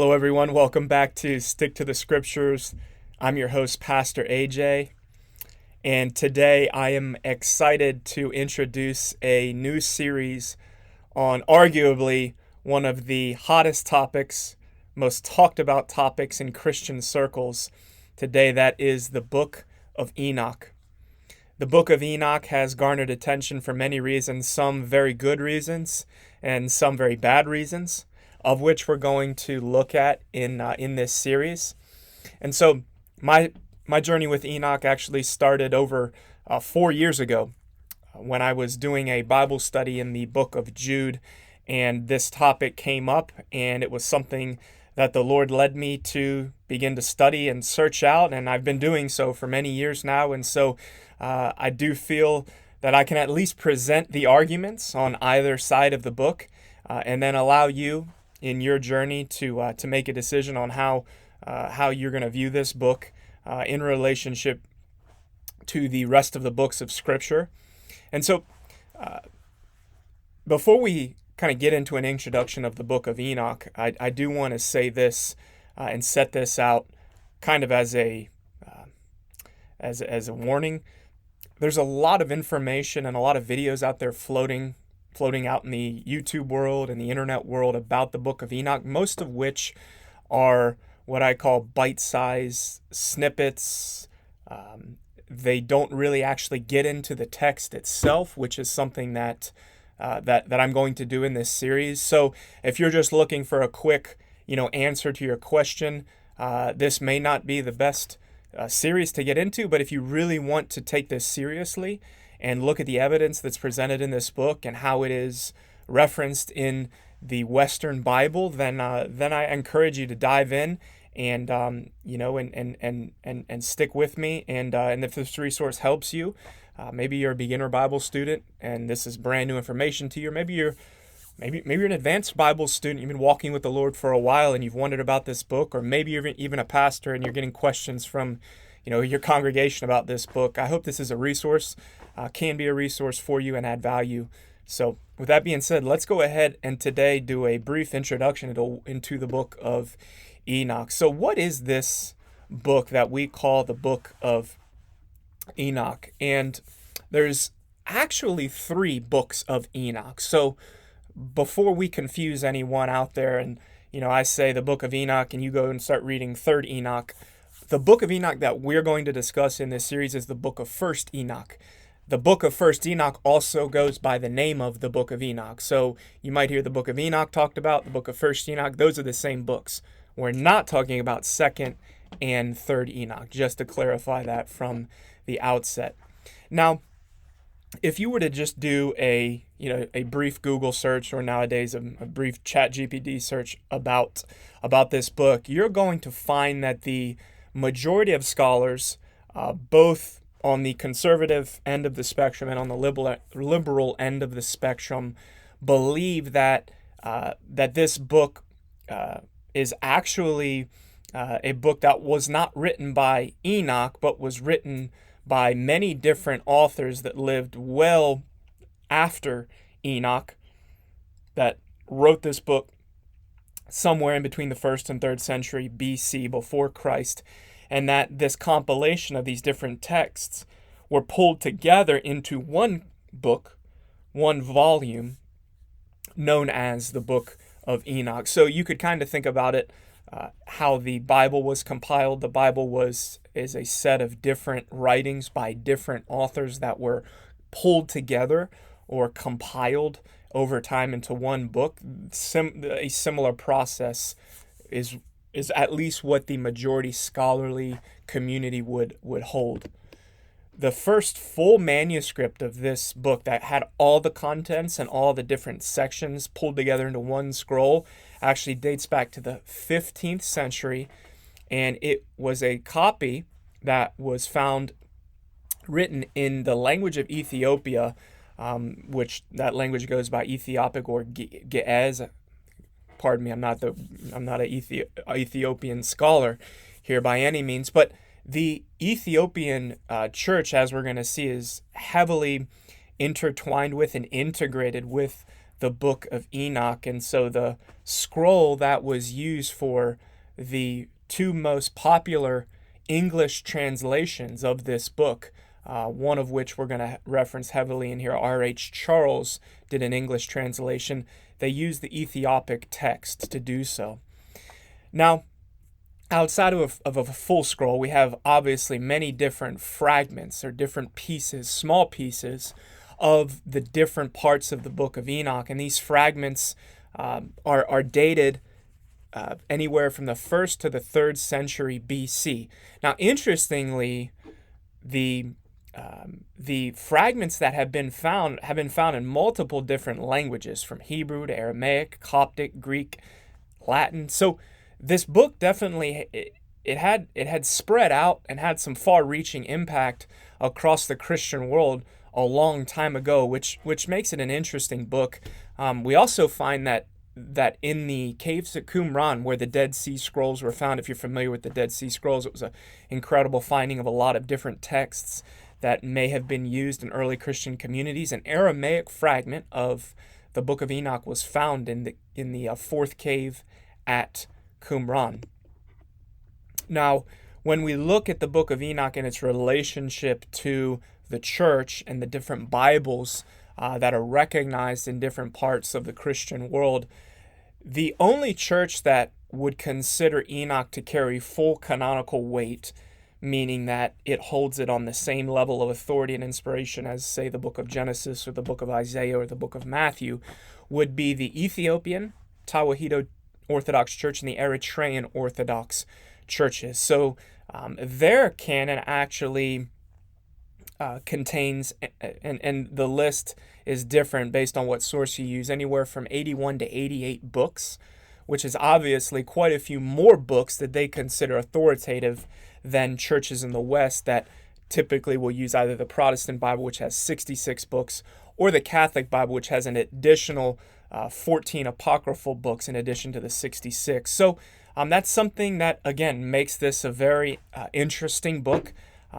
Hello, everyone. Welcome back to Stick to the Scriptures. I'm your host, Pastor AJ, and today I am excited to introduce a new series on arguably one of the hottest topics, most talked about topics in Christian circles today. That is the book of Enoch. The book of Enoch has garnered attention for many reasons, some very good reasons and some very bad reasons, of which we're going to look at in this series. And so my journey with Enoch actually started over 4 years ago when I was doing a Bible study in the book of Jude, and this topic came up, and it was something that the Lord led me to begin to study and search out, and I've been doing so for many years now. And so I do feel that I can at least present the arguments on either side of the book, and then allow you in your journey to make a decision on how you're going to view this book in relationship to the rest of the books of Scripture. And so, before we kind of get into an introduction of the book of Enoch, I do want to say this and set this out kind of as a warning. There's a lot of information and a lot of videos out there floating out in the YouTube world and the internet world about the book of Enoch, most of which are what I call bite-sized snippets. They don't really actually get into the text itself, which is something that I'm going to do in this series. So if you're just looking for a quick, answer to your question, this may not be the best series to get into. But if you really want to take this seriously and look at the evidence that's presented in this book and how it is referenced in the Western Bible, then I encourage you to dive in and and stick with me. And if this resource helps you, maybe you're a beginner Bible student and this is brand new information to you, or maybe you're an advanced Bible student. You've been walking with the Lord for a while and you've wondered about this book, or maybe you're even a pastor and you're getting questions from your congregation about this book. I hope this is a resource, can be a resource for you and add value. So with that being said, let's go ahead and today do a brief introduction into the book of Enoch. So what is this book that we call the book of Enoch? And there's actually 3 books of Enoch. So before we confuse anyone out there and I say the book of Enoch and you go and start reading 3rd Enoch, the book of Enoch that we're going to discuss in this series is the book of 1st Enoch. The book of 1st Enoch also goes by the name of the book of Enoch. So you might hear the book of Enoch talked about, the book of 1st Enoch. Those are the same books. We're not talking about 2nd and 3rd Enoch, just to clarify that from the outset. Now, if you were to just do a brief Google search, or nowadays a brief ChatGPT search about this book, you're going to find that the majority of scholars, both on the conservative end of the spectrum and on the liberal end of the spectrum, believe that this book is actually a book that was not written by Enoch, but was written by many different authors that lived well after Enoch, that wrote this book somewhere in between the 1st and 3rd century BC, before Christ, and that this compilation of these different texts were pulled together into one book, one volume, known as the Book of Enoch. So you could kind of think about it, how the Bible was compiled. The Bible is a set of different writings by different authors that were pulled together or compiled over time into one book. A similar process is at least what the majority scholarly community would hold. The first full manuscript of this book that had all the contents and all the different sections pulled together into one scroll actually dates back to the 15th century, and it was a copy that was found written in the language of Ethiopia, which that language goes by Ethiopic or Ge'ez. Pardon me, I'm not an Ethiopian scholar here by any means, but the Ethiopian church, as we're going to see, is heavily intertwined with and integrated with the book of Enoch. And so the scroll that was used for the two most popular English translations of this book, one of which we're going to reference heavily in here, R.H. Charles did an English translation. They used the Ethiopic text to do so. Now, outside of a full scroll, we have obviously many different fragments or different pieces, small pieces of the different parts of the book of Enoch. And these fragments are dated anywhere from the 1st to the 3rd century BC. Now, interestingly, the fragments that have been found in multiple different languages, from Hebrew to Aramaic, Coptic, Greek, Latin. So this book definitely it had spread out and had some far-reaching impact across the Christian world a long time ago, which makes it an interesting book. We also find that in the caves at Qumran, where the Dead Sea Scrolls were found, if you're familiar with the Dead Sea Scrolls, it was an incredible finding of a lot of different texts that may have been used in early Christian communities. An Aramaic fragment of the book of Enoch was found in the fourth cave at Qumran. Now, when we look at the book of Enoch and its relationship to the church and the different Bibles that are recognized in different parts of the Christian world, the only church that would consider Enoch to carry full canonical weight, meaning that it holds it on the same level of authority and inspiration as, say, the book of Genesis or the book of Isaiah or the book of Matthew, would be the Ethiopian Tawahedo Orthodox Church and the Eritrean Orthodox churches. So their canon actually contains, and the list is different based on what source you use, anywhere from 81 to 88 books, which is obviously quite a few more books that they consider authoritative than churches in the West that typically will use either the Protestant Bible, which has 66 books, or the Catholic Bible, which has an additional 14 apocryphal books in addition to the 66. So that's something that, again, makes this a very interesting book,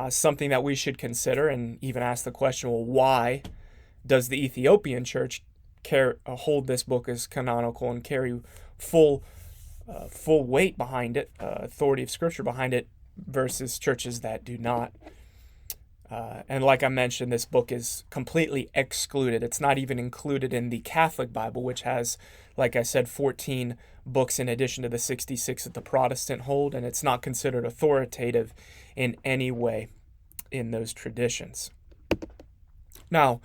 something that we should consider and even ask the question, well, why does the Ethiopian church hold this book as canonical and carry full weight behind it, authority of Scripture behind it, versus churches that do not? And like I mentioned, this book is completely excluded. It's not even included in the Catholic Bible, which has, like I said, 14 books in addition to the 66 that the Protestant hold, and it's not considered authoritative in any way in those traditions. Now,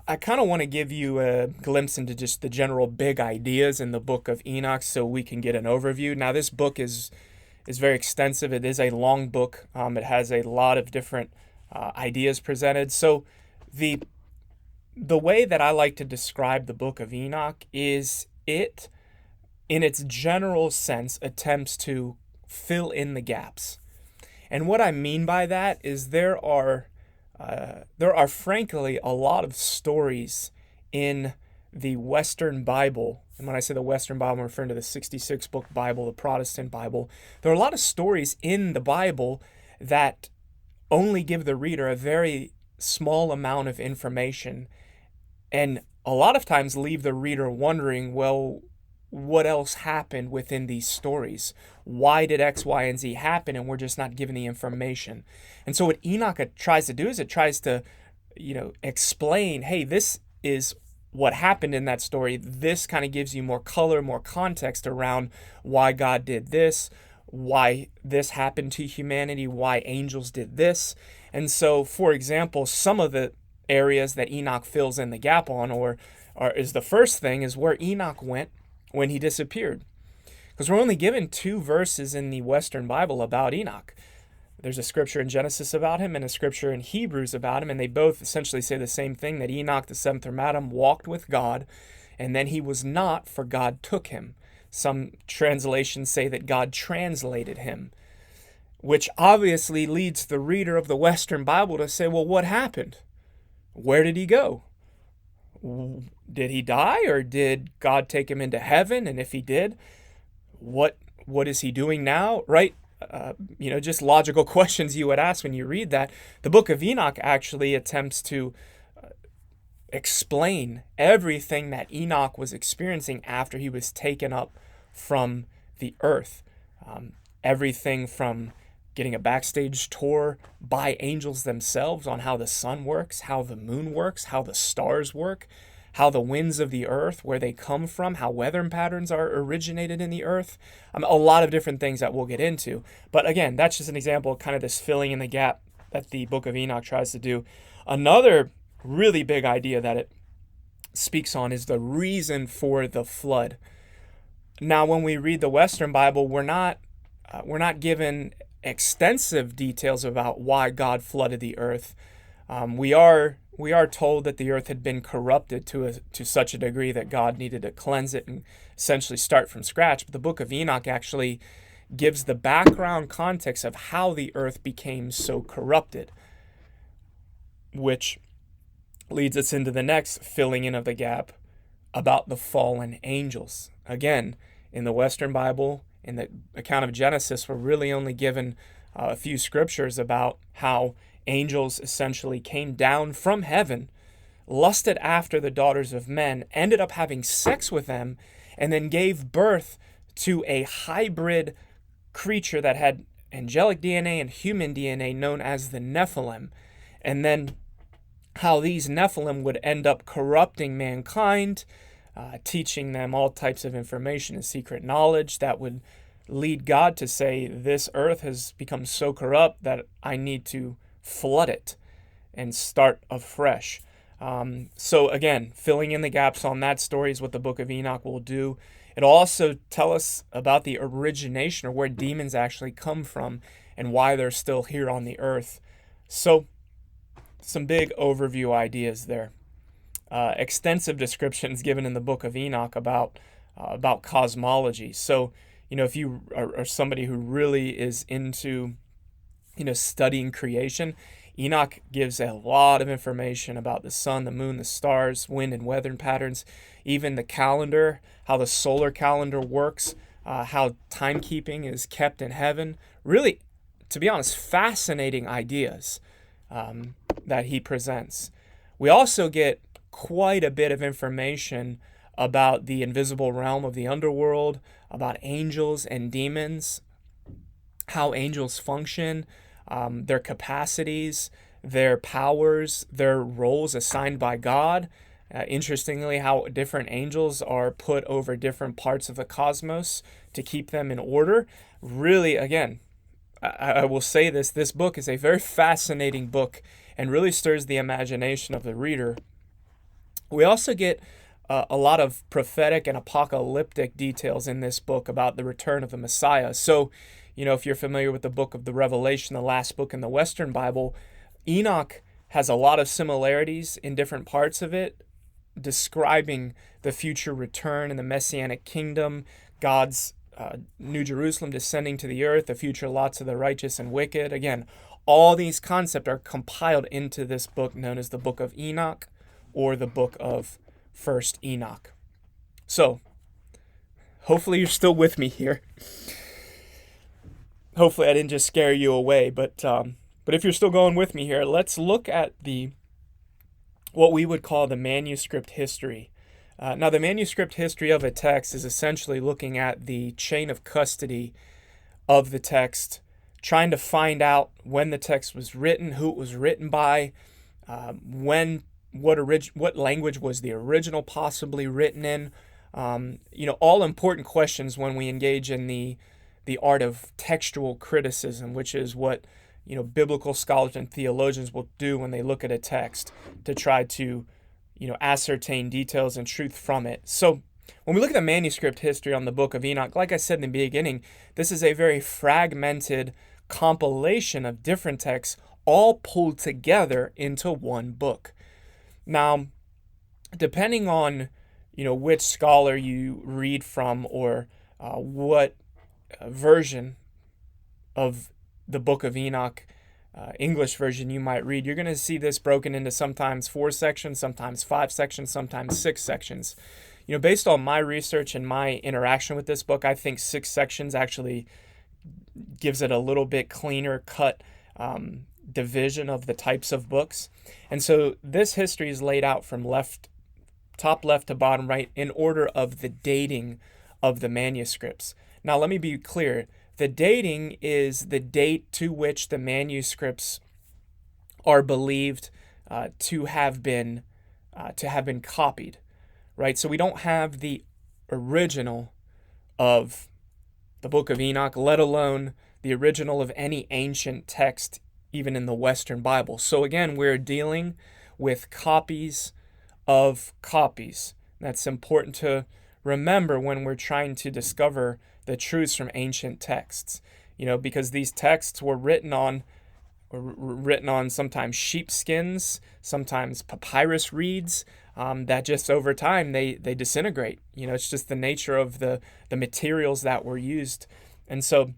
I kind of want to give you a glimpse into just the general big ideas in the book of Enoch so we can get an overview. Now, this book is very extensive. It is a long book. It has a lot of different ideas presented. So the way that I like to describe the book of Enoch is it, in its general sense, attempts to fill in the gaps. And what I mean by that is there are frankly a lot of stories in the Western Bible. And when I say the Western Bible, I'm referring to the 66-book Bible, the Protestant Bible. There are a lot of stories in the Bible that only give the reader a very small amount of information, and a lot of times leave the reader wondering, well, what else happened within these stories? Why did X, Y, and Z happen, and we're just not given the information? And so what Enoch tries to do is it tries to, explain, hey, this is what happened in that story. This kind of gives you more color, more context around why God did this, why this happened to humanity, why angels did this. And so, for example, some of the areas that Enoch fills in the gap on, or is the first thing, is where Enoch went when he disappeared. Because we're only given 2 verses in the Western Bible about Enoch. There's a scripture in Genesis about him and a scripture in Hebrews about him, and they both essentially say the same thing, that Enoch, the 7th from Adam, walked with God, and then he was not, for God took him. Some translations say that God translated him, which obviously leads the reader of the Western Bible to say, well, what happened? Where did he go? Did he die, or did God take him into heaven? And if he did, what is he doing now? Right? Just logical questions you would ask when you read that. The book of Enoch actually attempts to explain everything that Enoch was experiencing after he was taken up from the earth. Everything from getting a backstage tour by angels themselves on how the sun works, how the moon works, how the stars work, how the winds of the earth, where they come from, how weather patterns are originated in the earth. A lot of different things that we'll get into. But again, that's just an example of kind of this filling in the gap that the book of Enoch tries to do. Another really big idea that it speaks on is the reason for the flood. Now, when we read the Western Bible, we're not given extensive details about why God flooded the earth. We are told that the earth had been corrupted to such a degree that God needed to cleanse it and essentially start from scratch. But the book of Enoch actually gives the background context of how the earth became so corrupted, which leads us into the next filling in of the gap about the fallen angels. Again, in the Western Bible, in the account of Genesis, we're really only given a few scriptures about how angels essentially came down from heaven, lusted after the daughters of men, ended up having sex with them, and then gave birth to a hybrid creature that had angelic DNA and human DNA known as the Nephilim. And then how these Nephilim would end up corrupting mankind, teaching them all types of information and secret knowledge that would lead God to say, this earth has become so corrupt that I need to flood it and start afresh. So again, filling in the gaps on that story is what the book of Enoch will do. It'll also tell us about the origination, or where demons actually come from and why they're still here on the earth. So some big overview ideas there. Extensive descriptions given in the book of Enoch about cosmology. So, if you are somebody who really is into, studying creation, Enoch gives a lot of information about the sun, the moon, the stars, wind and weather patterns, even the calendar, how the solar calendar works, how timekeeping is kept in heaven. Really, to be honest, fascinating ideas that he presents. We also get quite a bit of information about the invisible realm of the underworld, about angels and demons, how angels function, their capacities, their powers, their roles assigned by God. Interestingly, how different angels are put over different parts of the cosmos to keep them in order. Really, again, I will say this book is a very fascinating book and really stirs the imagination of the reader. We also get a lot of prophetic and apocalyptic details in this book about the return of the Messiah. So, if you're familiar with the book of the Revelation, the last book in the Western Bible, Enoch has a lot of similarities in different parts of it, describing the future return and the Messianic kingdom, God's New Jerusalem descending to the earth, the future lots of the righteous and wicked. Again, all these concepts are compiled into this book known as the Book of Enoch, or the book of First Enoch. So, hopefully you're still with me here. Hopefully I didn't just scare you away, but if you're still going with me here, let's look at what we would call the manuscript history. Now, the manuscript history of a text is essentially looking at the chain of custody of the text, trying to find out when the text was written, who it was written by, what language was the original possibly written in. All important questions when we engage in the art of textual criticism, which is what biblical scholars and theologians will do when they look at a text to try to ascertain details and truth from it. So when we look at the manuscript history on the book of Enoch, like I said in the beginning, this is a very fragmented compilation of different texts all pulled together into one book. Now, depending on which scholar you read from, or what version of the book of Enoch, English version you might read, you're going to see this broken into sometimes 4 sections, sometimes 5 sections, sometimes 6 sections. Based on my research and my interaction with this book, I think 6 sections actually gives it a little bit cleaner cut division of the types of books. And so this history is laid out from top left to bottom right in order of the dating of the manuscripts. Now, let me be clear. The dating is the date to which the manuscripts are believed to have been copied, right? So we don't have the original of the Book of Enoch, let alone the original of any ancient text, even in the Western Bible. So again, we're dealing with copies of copies. That's important to remember when we're trying to discover the truths from ancient texts. Because these texts were written on sometimes sheepskins, sometimes papyrus reeds, that just over time they disintegrate. It's just the nature of the materials that were used. And so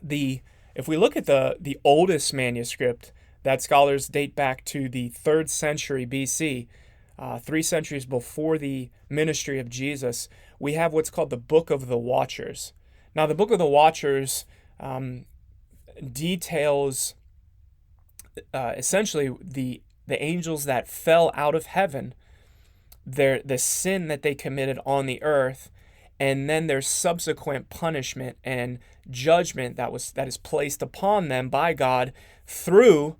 if we look at the oldest manuscript, that scholars date back to the 3rd century BC, 3 centuries before the ministry of Jesus, we have what's called the Book of the Watchers. Now, the Book of the Watchers details essentially the angels that fell out of heaven, the sin that they committed on the earth, and then their subsequent punishment and judgment that is placed upon them by God through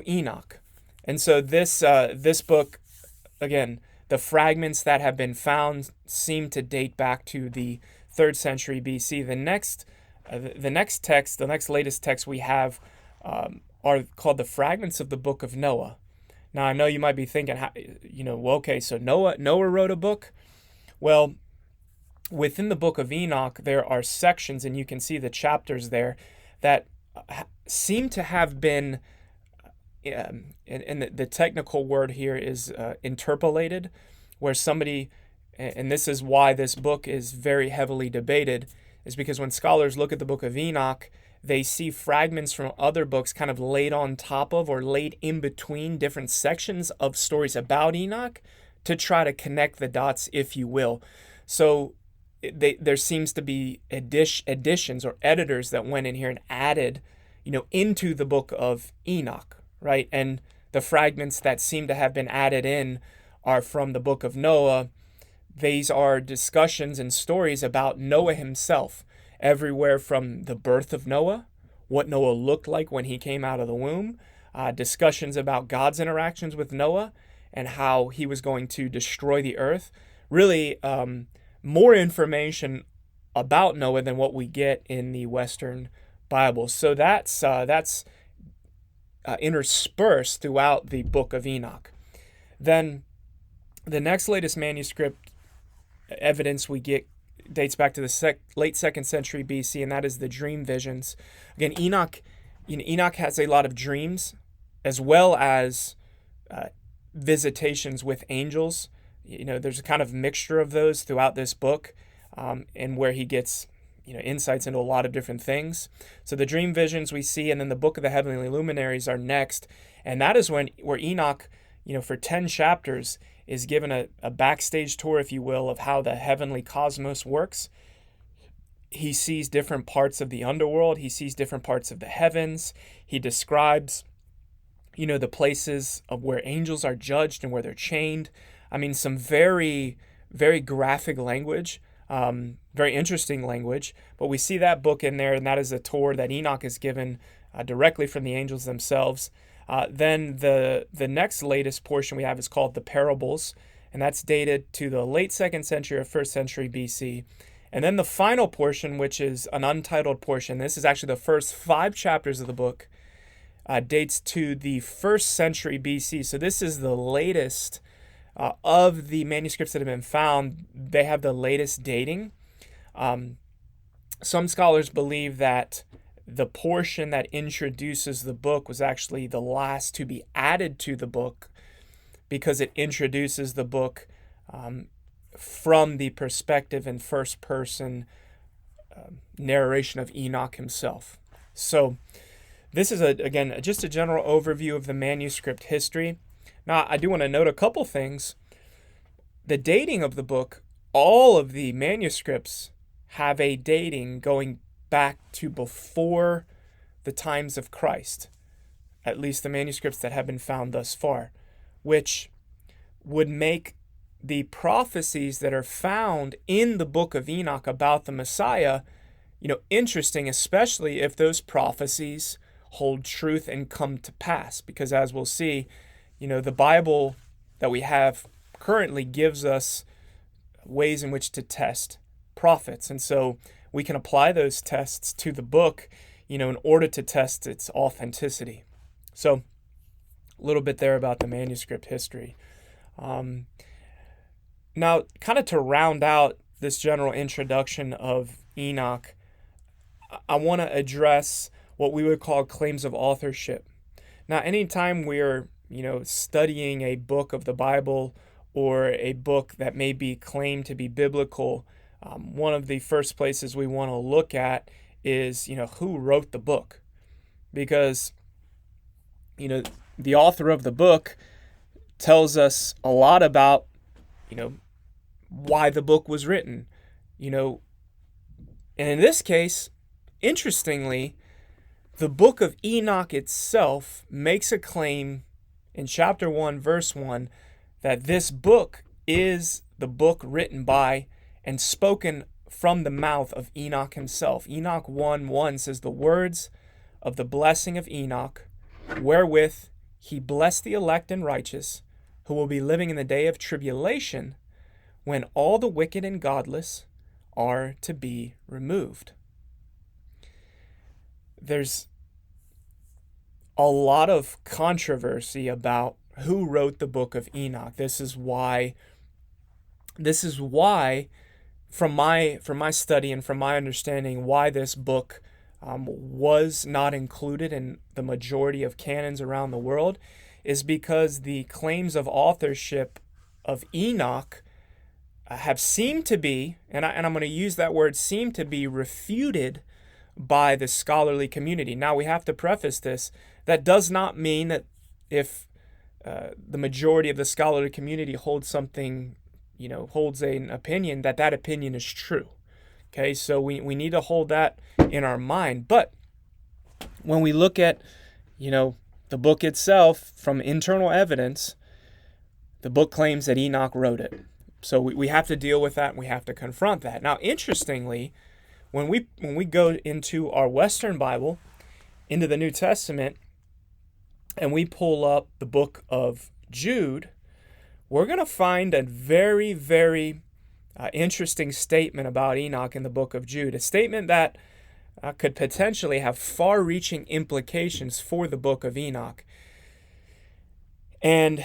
Enoch. And so this book, again, the fragments that have been found seem to date back to the 3rd century BC. The next latest text we have are called the fragments of the Book of Noah. Now, I know you might be thinking, okay, so Noah wrote a book. Well, within the Book of Enoch, there are sections, and you can see the chapters there, that seem to have been, and the technical word here is interpolated, where somebody, and this is why this book is very heavily debated, is because when scholars look at the Book of Enoch, they see fragments from other books kind of laid on top of or laid in between different sections of stories about Enoch to try to connect the dots, if you will. So there seems to be additions or editors that went in here and added, into the Book of Enoch, right? And the fragments that seem to have been added in are from the Book of Noah. These are discussions and stories about Noah himself, everywhere from the birth of Noah, what Noah looked like when he came out of the womb, discussions about God's interactions with Noah and how he was going to destroy the earth. Really, more information about Noah than what we get in the Western Bible. So that's interspersed throughout the Book of Enoch. Then the next latest manuscript evidence we get dates back to the late 2nd century BC, and that is the dream visions. Again, Enoch has a lot of dreams, as well as visitations with angels. There's a kind of mixture of those throughout this book, and where he gets insights into a lot of different things. So the dream visions we see, and then the Book of the Heavenly Luminaries are next, and that is where Enoch, for 10 chapters, is given a backstage tour, if you will, of how the heavenly cosmos works. He sees different parts of the underworld. He sees different parts of the heavens. He describes, the places of where angels are judged and where they're chained. I mean, some very, very graphic language, very interesting language. But we see that book in there, and that is a tour that Enoch is given directly from the angels themselves. Then the next latest portion we have is called the Parables, and that's dated to the late 2nd century or 1st century BC. And then the final portion, which is an untitled portion, this is actually the first 5 chapters of the book, dates to the 1st century BC. So this is the latest of the manuscripts that have been found. They have the latest dating. Some scholars believe that the portion that introduces the book was actually the last to be added to the book, because it introduces the book from the perspective and first person narration of Enoch himself. So this is, again, just a general overview of the manuscript history. Now, I do want to note a couple things. The dating of the book, all of the manuscripts have a dating going back to before the times of Christ. at least the manuscripts that have been found thus far, which would make the prophecies that are found in the book of Enoch about the Messiah, interesting, especially if those prophecies hold truth and come to pass. Because as we'll see, the Bible that we have currently gives us ways in which to test prophets. And so we can apply those tests to the book, in order to test its authenticity. So a little bit there about the manuscript history. Now, kind of to round out this general introduction of Enoch, I want to address what we would call claims of authorship. Now, anytime we're, studying a book of the Bible or a book that may be claimed to be biblical, one of the first places we want to look at is, who wrote the book. Because, the author of the book tells us a lot about, why the book was written, and in this case, interestingly, the book of Enoch itself makes a claim in chapter 1, verse 1, that this book is the book written by and spoken from the mouth of Enoch himself. Enoch 1:1 says, "The words of the blessing of Enoch, wherewith he blessed the elect and righteous, who will be living in the day of tribulation, when all the wicked and godless are to be removed." There's a lot of controversy about who wrote the book of Enoch. This is why from my study and from my understanding, why this book was not included in the majority of canons around the world, is because the claims of authorship of Enoch have seemed to be, and I'm going to use that word, seem to be refuted by the scholarly community. Now, we have to preface this. That does not mean that if the majority of the scholarly community holds something, holds an opinion, that opinion is true. Okay, so we need to hold that in our mind. But when we look at, the book itself from internal evidence, the book claims that Enoch wrote it. So we have to deal with that, and we have to confront that. Now, interestingly, when we go into our Western Bible, into the New Testament, and we pull up the book of Jude, we're going to find a very, very interesting statement about Enoch in the book of Jude, a statement that could potentially have far-reaching implications for the book of Enoch. And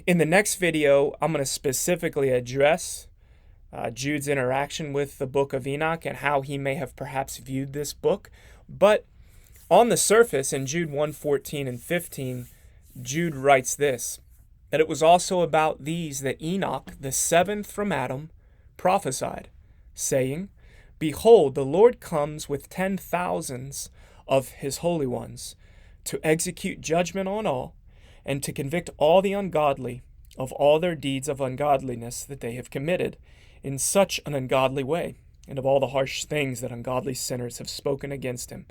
in the next video, I'm going to specifically address Jude's interaction with the book of Enoch and how he may have perhaps viewed this book. But on the surface, in Jude 1:14 and 15, Jude writes this, that it was also about these that Enoch, the seventh from Adam, prophesied, saying, "Behold, the Lord comes with 10,000s of his holy ones, to execute judgment on all, and to convict all the ungodly of all their deeds of ungodliness that they have committed in such an ungodly way, and of all the harsh things that ungodly sinners have spoken against him."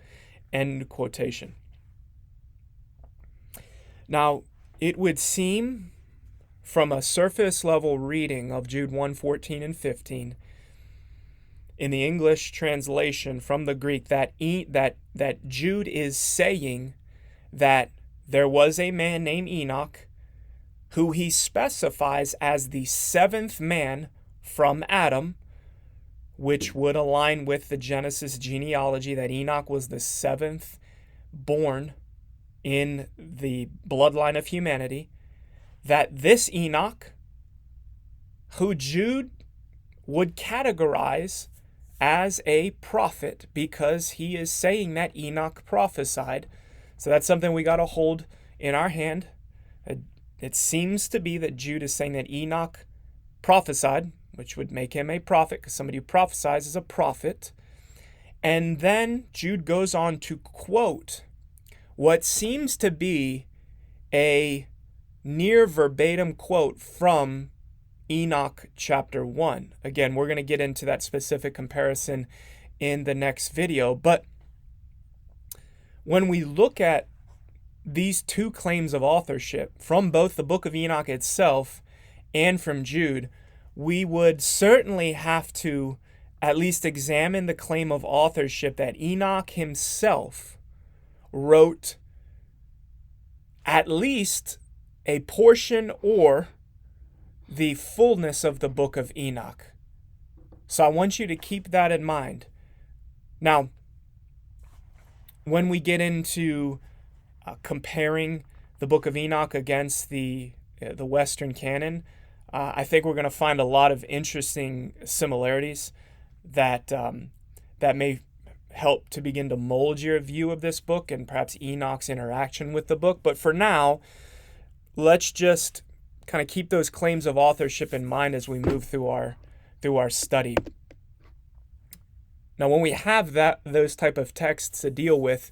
End quotation. Now, it would seem from a surface level reading of Jude 1:14 and 15 in the English translation from the Greek that Jude is saying that there was a man named Enoch who he specifies as the seventh man from Adam, which would align with the Genesis genealogy, that Enoch was the seventh born in the bloodline of humanity, that this Enoch, who Jude would categorize as a prophet, because he is saying that Enoch prophesied. So that's something we got to hold in our hand. It seems to be that Jude is saying that Enoch prophesied, which would make him a prophet, because somebody who prophesies is a prophet. And then Jude goes on to quote what seems to be a near verbatim quote from Enoch chapter 1. Again, we're going to get into that specific comparison in the next video. But when we look at these two claims of authorship from both the book of Enoch itself and from Jude, we would certainly have to at least examine the claim of authorship that Enoch himself wrote at least a portion or the fullness of the book of Enoch. So I want you to keep that in mind. Now, when we get into comparing the book of Enoch against the Western canon, I think we're going to find a lot of interesting similarities that may help to begin to mold your view of this book and perhaps Enoch's interaction with the book. But for now, let's just kind of keep those claims of authorship in mind as we move through our study. Now, when we have those type of texts to deal with,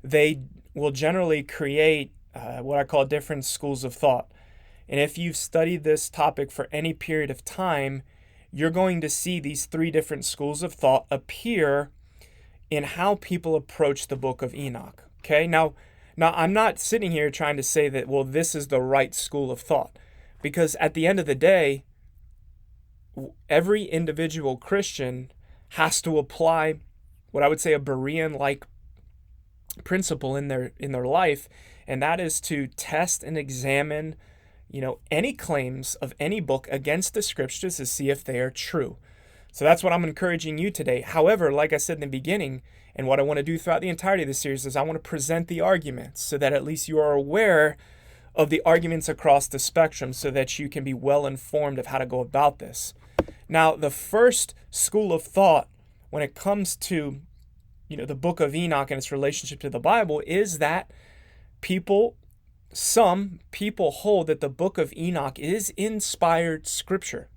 they will generally create what I call different schools of thought. And if you've studied this topic for any period of time, you're going to see these three different schools of thought appear in how people approach the book of Enoch. Okay, now I'm not sitting here trying to say that, well, this is the right school of thought, because at the end of the day, every individual Christian has to apply what I would say a Berean-like principle in their life, and that is to test and examine, any claims of any book against the scriptures to see if they are true. So that's what I'm encouraging you today. However, like I said in the beginning, and what I want to do throughout the entirety of the series is I want to present the arguments so that at least you are aware of the arguments across the spectrum so that you can be well informed of how to go about this. Now, the first school of thought when it comes to, the book of Enoch and its relationship to the Bible is that some people hold that the book of Enoch is inspired scripture.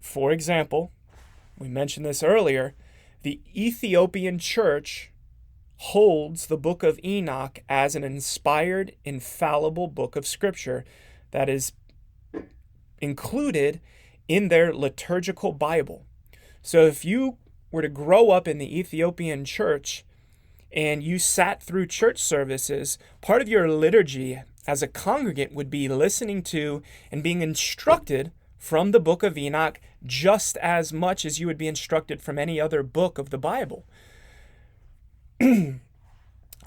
For example, we mentioned this earlier, the Ethiopian church holds the book of Enoch as an inspired, infallible book of scripture that is included in their liturgical Bible. So if you were to grow up in the Ethiopian church and you sat through church services, part of your liturgy as a congregant would be listening to and being instructed from the book of Enoch just as much as you would be instructed from any other book of the Bible.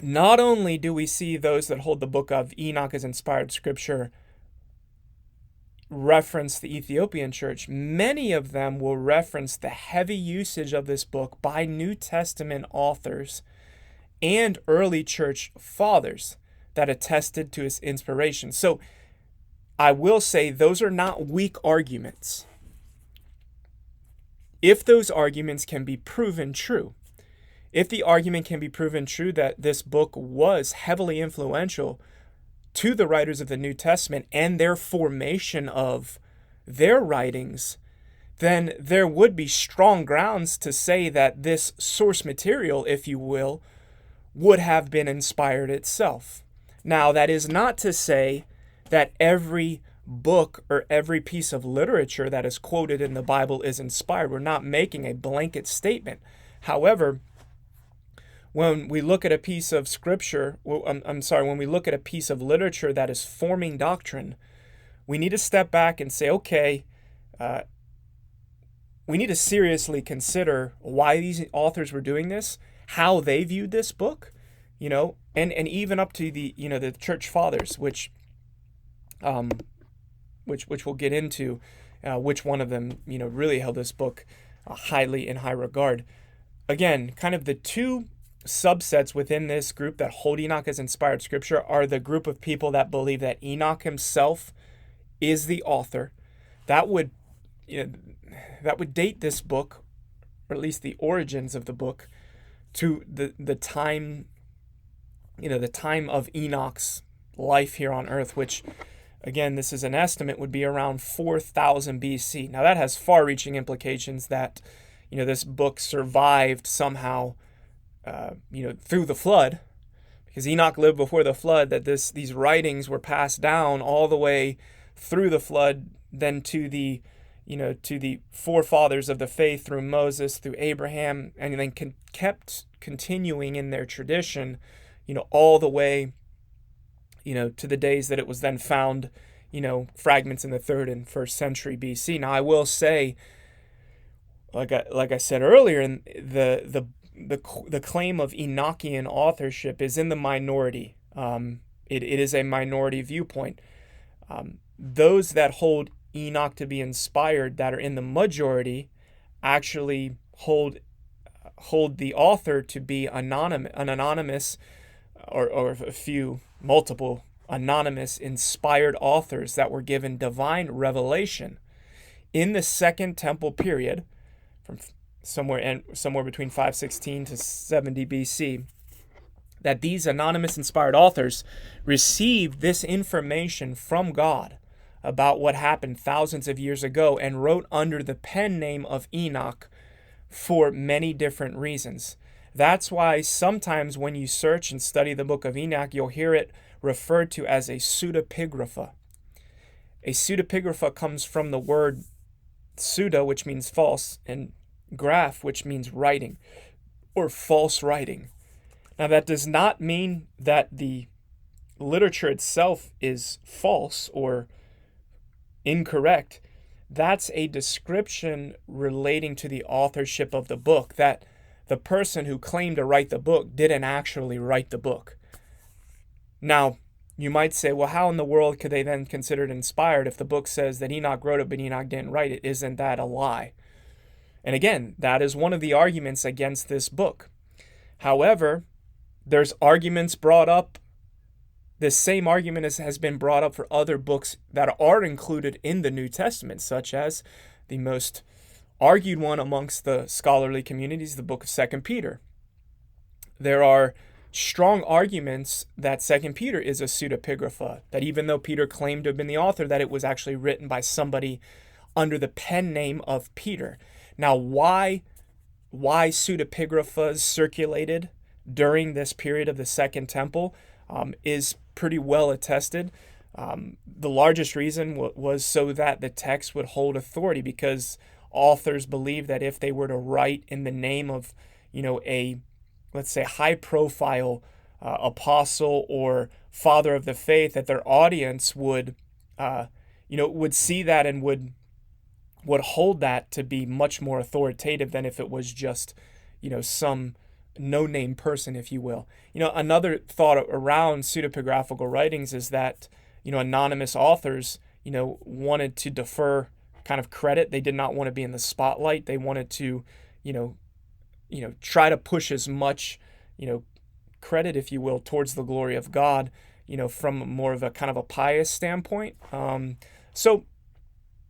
Not only do we see those that hold the book of Enoch as inspired scripture reference the Ethiopian church, many of them will reference the heavy usage of this book by New Testament authors and early church fathers that attested to its inspiration. So I will say those are not weak arguments if those arguments can be proven true. If the argument can be proven true that this book was heavily influential to the writers of the New Testament and their formation of their writings, then there would be strong grounds to say that this source material, if you will, would have been inspired itself. Now, that is not to say that every book or every piece of literature that is quoted in the Bible is inspired. We're not making a blanket statement. However, when we look at a piece of scripture, when we look at a piece of literature that is forming doctrine, we need to step back and say, okay, we need to seriously consider why these authors were doing this, how they viewed this book, and even up to the church fathers, which we'll get into, which one of them really held this book highly in high regard. Again, kind of the two subsets within this group that hold Enoch as inspired scripture are the group of people that believe that Enoch himself is the author. That would date this book, or at least the origins of the book, to the time of Enoch's life here on earth, which, again, this is an estimate, would be around 4000 BC. Now that has far-reaching implications that this book survived somehow through the flood, because Enoch lived before the flood, that these writings were passed down all the way through the flood, then to the forefathers of the faith through Moses, through Abraham, and then kept continuing in their tradition, all the way to the days that it was then found, fragments in the 3rd and 1st century BC. Now, I will say, like I said earlier, and the claim of Enochian authorship is in the minority. It is a minority viewpoint. Those that hold Enoch to be inspired, that are in the majority, actually hold the author to be an anonymous, or a few multiple anonymous inspired authors that were given divine revelation in the Second Temple period, from somewhere between 516 to 70 BC. That these anonymous inspired authors received this information from God about what happened thousands of years ago and wrote under the pen name of Enoch for many different reasons. That's why sometimes when you search and study the book of Enoch, you'll hear it referred to as a pseudepigrapha. A pseudepigrapha comes from the word pseudo, which means false, and graph, which means writing or false writing. Now, that does not mean that the literature itself is false or incorrect. That's a description relating to the authorship of the book, that the person who claimed to write the book didn't actually write the book. Now, you might say, well, how in the world could they then consider it inspired if the book says that Enoch wrote it, but Enoch didn't write it? Isn't that a lie? And again, that is one of the arguments against this book. However, there's arguments brought up. This same argument has been brought up for other books that are included in the New Testament, such as the most argued one amongst the scholarly communities, the book of 2 Peter. There are strong arguments that 2 Peter is a pseudepigrapha, that even though Peter claimed to have been the author, that it was actually written by somebody under the pen name of Peter. Now, why pseudepigraphas circulated during this period of the Second Temple is pretty well attested. The largest reason was so that the text would hold authority, because authors believed that if they were to write in the name of, a, let's say, high-profile apostle or father of the faith, that their audience would see that and would hold that to be much more authoritative than if it was just, some no-name person, if you will. Another thought around pseudepigraphical writings is that, anonymous authors, wanted to defer kind of credit. They did not want to be in the spotlight. They wanted to, try to push as much, credit, if you will, towards the glory of God, from more of a kind of a pious standpoint. So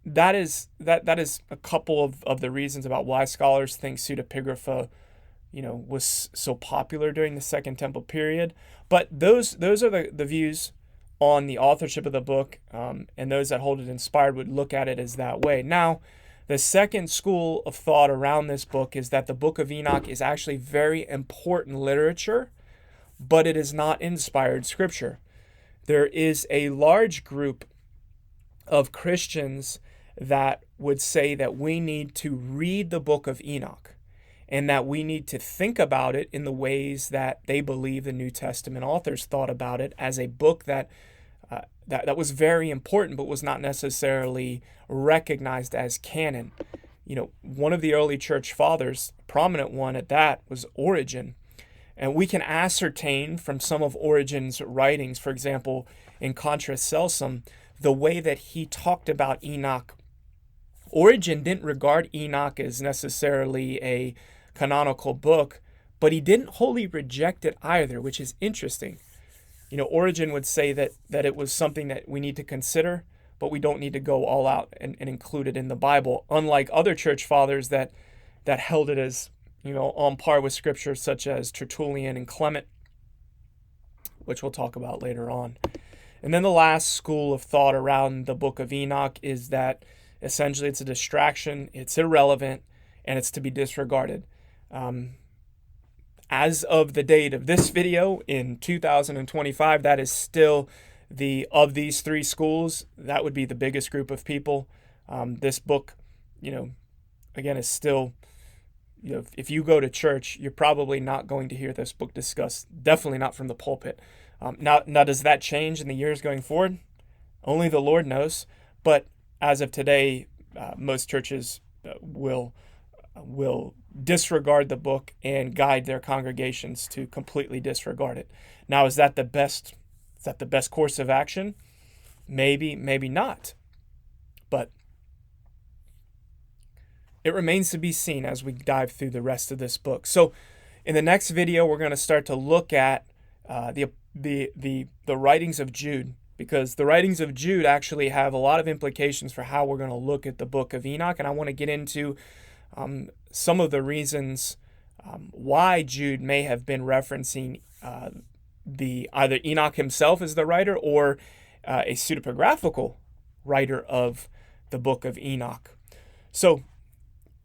that is a couple of the reasons about why scholars think pseudepigrapha, was so popular during the Second Temple period. But those are the views on the authorship of the book, and those that hold it inspired would look at it as that way. Now, the second school of thought around this book is that the book of Enoch is actually very important literature, but it is not inspired scripture. There is a large group of Christians that would say that we need to read the book of Enoch, and that we need to think about it in the ways that they believe the New Testament authors thought about it, as a book that was very important but was not necessarily recognized as canon. One of the early church fathers, a prominent one at that, was Origen. And we can ascertain from some of Origen's writings, for example, in Contra Celsum, the way that he talked about Enoch. Origen didn't regard Enoch as necessarily a canonical book, but he didn't wholly reject it either, which is interesting. Origen would say that it was something that we need to consider, but we don't need to go all out and include it in the Bible, unlike other church fathers that held it as, on par with scripture, such as Tertullian and Clement, which we'll talk about later on. And then the last school of thought around the book of Enoch is that essentially it's a distraction, it's irrelevant, and it's to be disregarded. As of the date of this video in 2025, that is still of these three schools, that would be the biggest group of people. This book, again, is still, if you go to church, you're probably not going to hear this book discussed. Definitely not from the pulpit. Now, does that change in the years going forward? Only the Lord knows. But as of today, most churches will disregard the book and guide their congregations to completely disregard it. Now, is that the best? Is that the best course of action? Maybe, maybe not. But it remains to be seen as we dive through the rest of this book. So, in the next video, we're going to start to look at the writings of Jude, because the writings of Jude actually have a lot of implications for how we're going to look at the book of Enoch, and I want to get into some of the reasons why Jude may have been referencing either Enoch himself as the writer or a pseudepigraphical writer of the book of Enoch. So,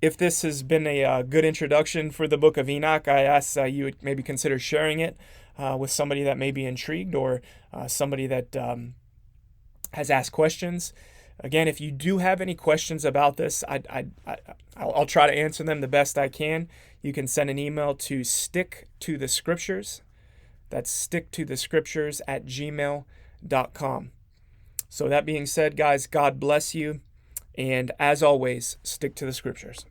if this has been a good introduction for the book of Enoch, I ask you would maybe consider sharing it with somebody that may be intrigued, or somebody that has asked questions. Again, if you do have any questions about this, I'll try to answer them the best I can. You can send an email to sticktothescriptures. That's sticktothescriptures@gmail.com. So that being said, guys, God bless you. And as always, stick to the scriptures.